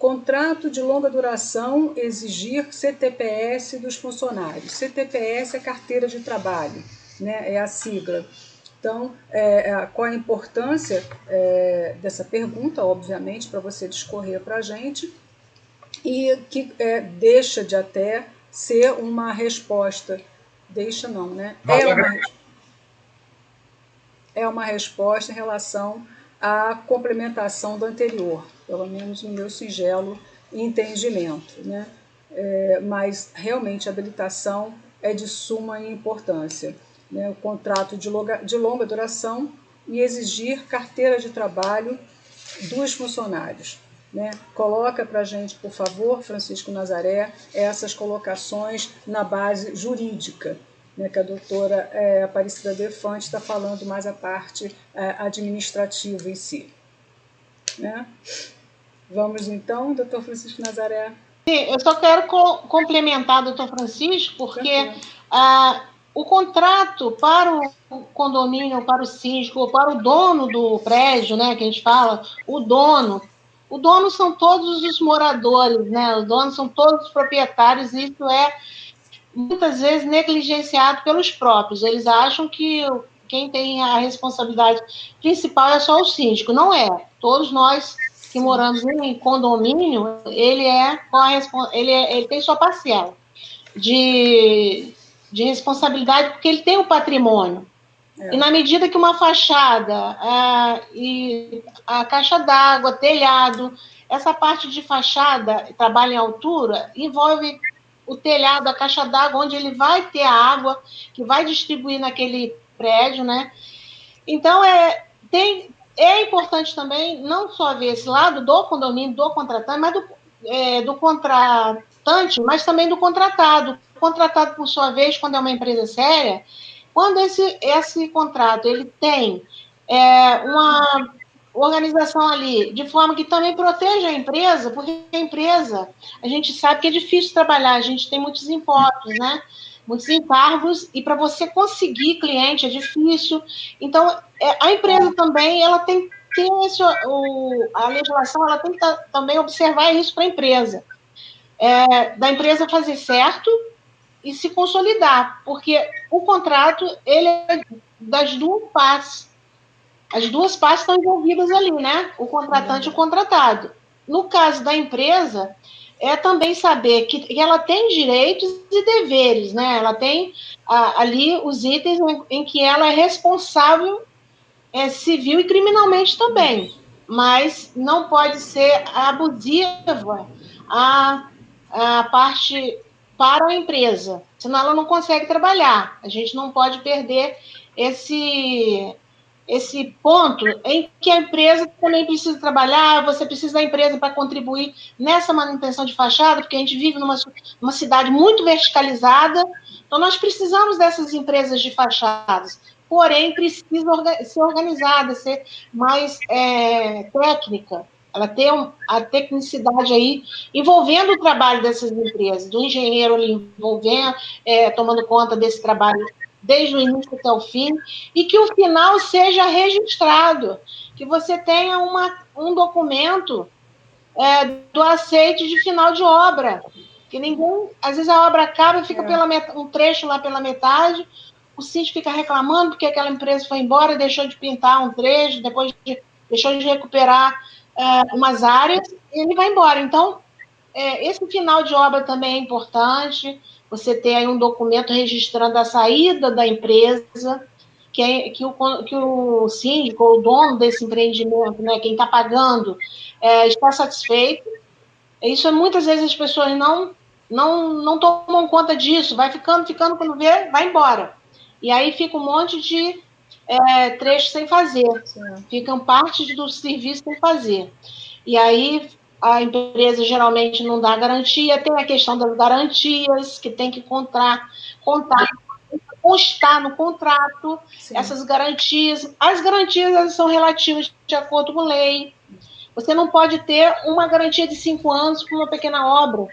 contrato de longa duração exigir CTPS dos funcionários. CTPS é carteira de trabalho, né? É a sigla. Então, qual a importância dessa pergunta, obviamente, para você discorrer para a gente, e que deixa de até ser uma resposta. Deixa não, né? É uma resposta em relação à complementação do anterior, pelo menos no meu singelo entendimento, né? Mas realmente a habilitação é de suma importância, né? O contrato de longa duração e exigir carteira de trabalho dos funcionários, né? Coloca para a gente, por favor, Francisco Nazaré, essas colocações na base jurídica, né, que a doutora Aparecida Defante está falando mais a parte administrativa em si. Né? Vamos então, doutor Francisco Nazaré. Sim, eu só quero complementar, doutor Francisco, porque o contrato para o condomínio, para o síndico, para o dono do prédio, né, que a gente fala, o dono são todos os moradores, né, os donos são todos os proprietários, e isso é muitas vezes negligenciado pelos próprios. Eles acham que quem tem a responsabilidade principal é só o síndico. Não é. Todos nós que moramos em condomínio, ele tem sua parcela de responsabilidade, porque ele tem o patrimônio. E na medida que uma fachada, e a caixa d'água, telhado, essa parte de fachada, trabalho em altura, envolve o telhado, a caixa d'água, onde ele vai ter a água que vai distribuir naquele prédio, né? Então, é importante também não só ver esse lado do condomínio, do contratante, mas do contratante, mas também do contratado. O contratado, por sua vez, quando é uma empresa séria, quando esse contrato ele tem uma organização ali, de forma que também proteja a empresa, porque a empresa, a gente sabe que é difícil trabalhar, a gente tem muitos impostos, né? Muitos encargos, e para você conseguir cliente é difícil. Então, a empresa também, ela tem a legislação, ela tem que também observar isso para a empresa. Da empresa fazer certo e se consolidar, porque o contrato, ele é das duas partes. As duas partes estão envolvidas ali, né? O contratante e o contratado. No caso da empresa, é também saber que ela tem direitos e deveres, né? Ela tem ali os itens em que ela é responsável civil e criminalmente também, mas não pode ser abusiva a parte para a empresa, senão ela não consegue trabalhar. A gente não pode perder esse ponto em que a empresa também precisa trabalhar, você precisa da empresa para contribuir nessa manutenção de fachada, porque a gente vive numa cidade muito verticalizada, então nós precisamos dessas empresas de fachadas, porém precisa ser organizada, ser mais técnica, ela tem a tecnicidade aí, envolvendo o trabalho dessas empresas, do engenheiro ali envolvendo, tomando conta desse trabalho desde o início até o fim, e que o final seja registrado, que você tenha um documento do aceite de final de obra, que ninguém, às vezes a obra acaba e fica um trecho lá pela metade, o síndico fica reclamando porque aquela empresa foi embora, deixou de pintar um trecho, depois deixou de recuperar umas áreas, e ele vai embora. Então, esse final de obra também é importante, você ter aí um documento registrando a saída da empresa, que o síndico, ou o dono desse empreendimento, né, quem está pagando, está satisfeito. Isso muitas vezes as pessoas não tomam conta disso, vai ficando, quando vê, vai embora. E aí fica um monte de trechos sem fazer, ficam partes do serviço sem fazer. E aí a empresa geralmente não dá garantia, tem a questão das garantias, que tem que constar no contrato. Sim. Essas garantias. As garantias elas são relativas de acordo com lei. Você não pode ter uma garantia de 5 anos para uma pequena obra.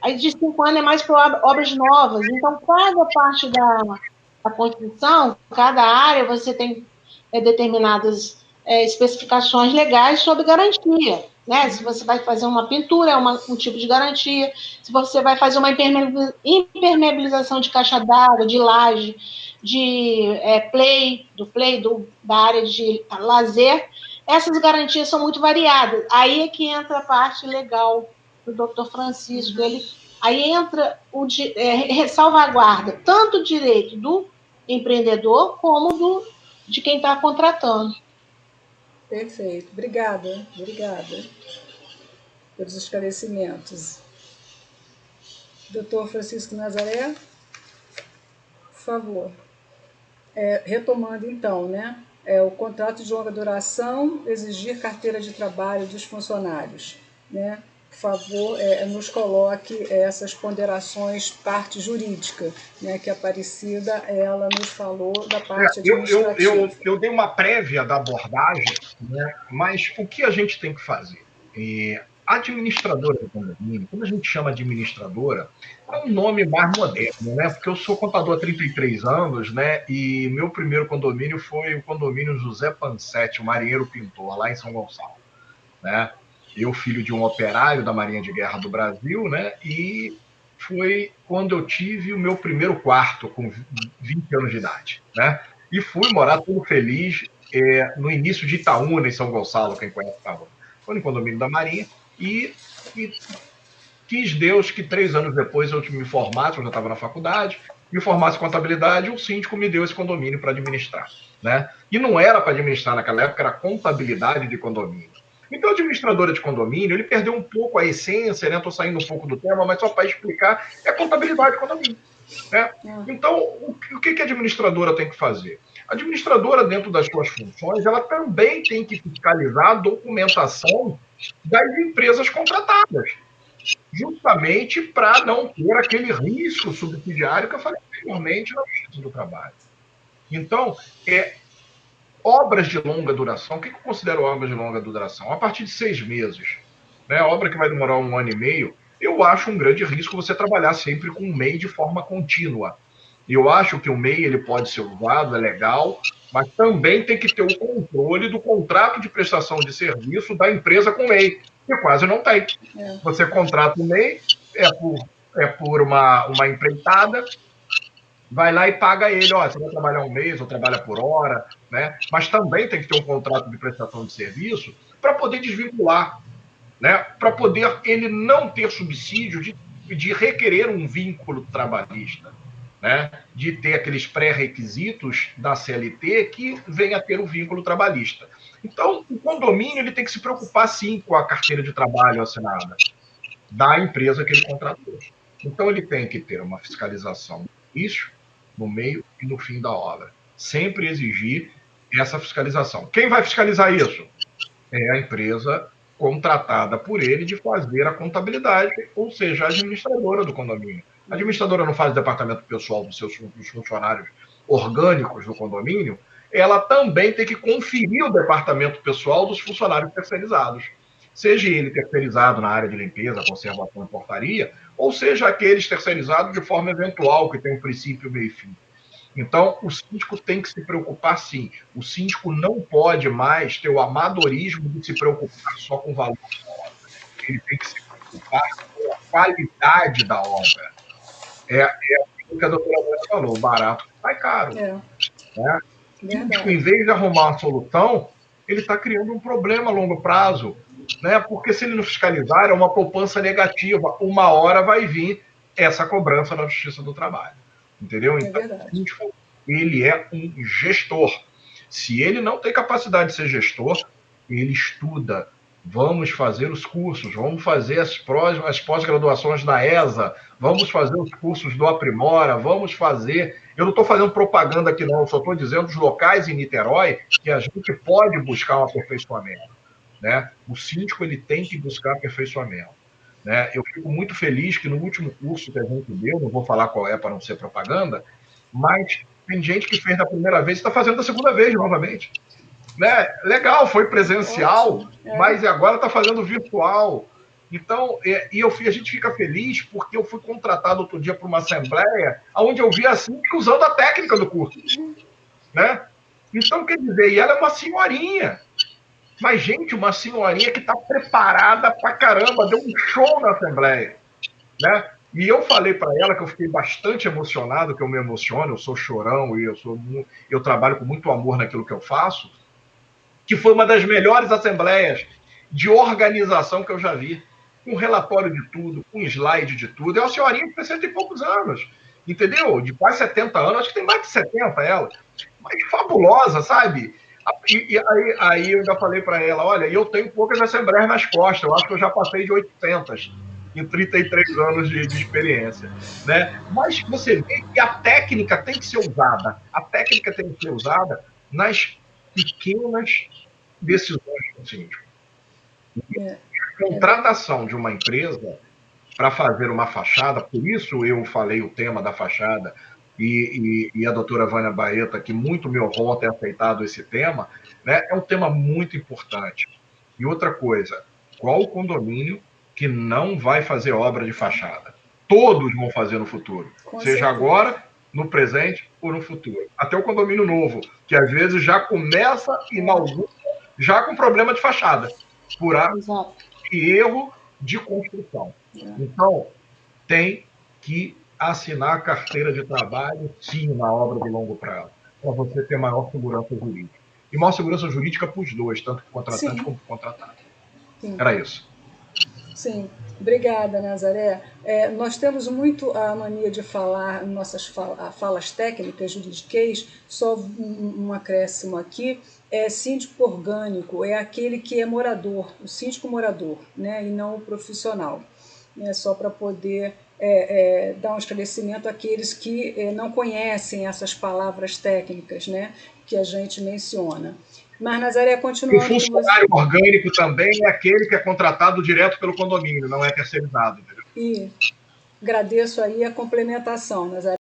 Aí de 5 anos é mais para obras novas. Então, cada parte da construção, cada área, você tem determinadas especificações legais sobre garantia, né? Se você vai fazer uma pintura, é um tipo de garantia. Se você vai fazer uma impermeabilização de caixa d'água, de laje, de da área de lazer, essas garantias são muito variadas. Aí é que entra a parte legal do Dr. Francisco. Aí entra salvaguarda tanto o direito do empreendedor como de quem está contratando. Perfeito. Obrigada pelos esclarecimentos. Doutor Francisco Nazaré, por favor. Retomando, então, né? O contrato de longa duração, exigir carteira de trabalho dos funcionários, né? Por favor, nos coloque essas ponderações, parte jurídica, né? Que a Aparecida, ela nos falou da parte administrativa. Eu dei uma prévia da abordagem, né? Mas o que a gente tem que fazer? A administradora do condomínio, quando a gente chama administradora, é um nome mais moderno, né? Porque eu sou contador há 33 anos, né? E meu primeiro condomínio foi o condomínio José Pansetti, o marinheiro pintor, lá em São Gonçalo, né? Eu, filho de um operário da Marinha de Guerra do Brasil, né? E foi quando eu tive o meu primeiro quarto, com 20 anos de idade, né? E fui morar todo feliz no início de Itaúna, em São Gonçalo, quem conhece Itaúna. Foi no condomínio da Marinha e quis Deus que 3 anos depois eu me formasse, eu já estava na faculdade, me formasse em contabilidade, o síndico me deu esse condomínio para administrar, né? E não era para administrar naquela época, era contabilidade de condomínio. Então, a administradora de condomínio, ele perdeu um pouco a essência, né? Estou saindo um pouco do tema, mas só para explicar, é contabilidade de condomínio, né? Então, o que a administradora tem que fazer? A administradora, dentro das suas funções, ela também tem que fiscalizar a documentação das empresas contratadas, justamente para não ter aquele risco subsidiário que eu falei anteriormente na Justiça do Trabalho. Então, obras de longa duração, o que eu considero obras de longa duração? A partir de 6 meses, né? Obra que vai demorar 1 ano e meio, eu acho um grande risco você trabalhar sempre com o MEI de forma contínua. Eu acho que o MEI ele pode ser usado, é legal, mas também tem que ter o controle do contrato de prestação de serviço da empresa com o MEI, que quase não tem. Você contrata o MEI, por uma empreitada, vai lá e paga ele, você vai trabalhar 1 mês ou trabalha por hora, né? Mas também tem que ter um contrato de prestação de serviço para poder desvincular, né? Para poder ele não ter subsídio de requerer um vínculo trabalhista, né? De ter aqueles pré-requisitos da CLT que venha a ter o vínculo trabalhista. Então, o condomínio ele tem que se preocupar, sim, com a carteira de trabalho assinada da empresa que ele contratou. Então, ele tem que ter uma fiscalização no início, no meio e no fim da obra. Sempre exigir essa fiscalização. Quem vai fiscalizar isso? É a empresa contratada por ele de fazer a contabilidade, ou seja, a administradora do condomínio. A administradora não faz o departamento pessoal dos funcionários orgânicos do condomínio, ela também tem que conferir o departamento pessoal dos funcionários terceirizados. Seja ele terceirizado na área de limpeza, conservação e portaria, ou seja aqueles terceirizados de forma eventual, que tem um princípio, meio e fim. Então, o síndico tem que se preocupar, sim. O síndico não pode mais ter o amadorismo de se preocupar só com o valor da obra. Ele tem que se preocupar com a qualidade da obra. É o que a doutora Ana falou, barato sai caro. Né? O síndico, em vez de arrumar uma solução, ele está criando um problema a longo prazo, né? Porque se ele não fiscalizar, é uma poupança negativa. Uma hora vai vir essa cobrança na Justiça do Trabalho. Entendeu? Então, ele é um gestor. Se ele não tem capacidade de ser gestor, ele estuda. Vamos fazer os cursos, vamos fazer as pós-graduações da ESA, vamos fazer os cursos do Aprimora, vamos fazer... Eu não estou fazendo propaganda aqui, não, eu só estou dizendo os locais em Niterói que a gente pode buscar um aperfeiçoamento. Né? O síndico ele tem que buscar aperfeiçoamento. Né? Eu fico muito feliz que no último curso que a gente deu, não vou falar qual é para não ser propaganda, mas tem gente que fez da primeira vez e está fazendo da segunda vez novamente. Né? Legal, foi presencial, mas agora está fazendo virtual. Então, a gente fica feliz porque eu fui contratado outro dia para uma assembleia onde eu vi a síndica usando a técnica do curso. Né? Então, quer dizer, e ela é uma senhorinha. Mas, gente, uma senhorinha que está preparada pra caramba, deu um show na Assembleia, né? E eu falei para ela que eu fiquei bastante emocionado, que eu me emociono, eu sou chorão e eu trabalho com muito amor naquilo que eu faço, que foi uma das melhores assembleias de organização que eu já vi, com relatório de tudo, com slide de tudo. É uma senhorinha de 60 e poucos anos, entendeu? De quase 70 anos, acho que tem mais de 70 ela, mas fabulosa, sabe? Aí eu ainda falei para ela, olha, eu tenho poucas assembleias nas costas, eu acho que eu já passei de 800 em 33 anos de experiência, né? Mas você vê que a técnica tem que ser usada, a técnica tem que ser usada nas pequenas decisões do síndico. A contratação de uma empresa para fazer uma fachada, por isso eu falei o tema da fachada, e a doutora Vânia Baeta, que muito me honrou ter aceitado esse tema, né, é um tema muito importante. E outra coisa, qual o condomínio que não vai fazer obra de fachada? Todos vão fazer no futuro, seja agora, no presente ou no futuro. Até o condomínio novo, que às vezes já começa inaugura já com problema de fachada, por erro de construção. Então, tem que assinar a carteira de trabalho, sim, na obra de longo prazo, para você ter maior segurança jurídica. E maior segurança jurídica para os dois, tanto para o contratante como para o contratado. Sim. Era isso. Sim, obrigada, Nazaré. Nós temos muito a mania de falar em nossas falas técnicas, juridiquês, só um acréscimo aqui, síndico orgânico é aquele que é morador, o síndico morador, né, e não o profissional, né, só para poder dar um esclarecimento àqueles que não conhecem essas palavras técnicas, né, que a gente menciona. Mas, Nazaré, continuando... O funcionário orgânico também é aquele que é contratado direto pelo condomínio, não é terceirizado. Entendeu? E agradeço aí a complementação, Nazaré.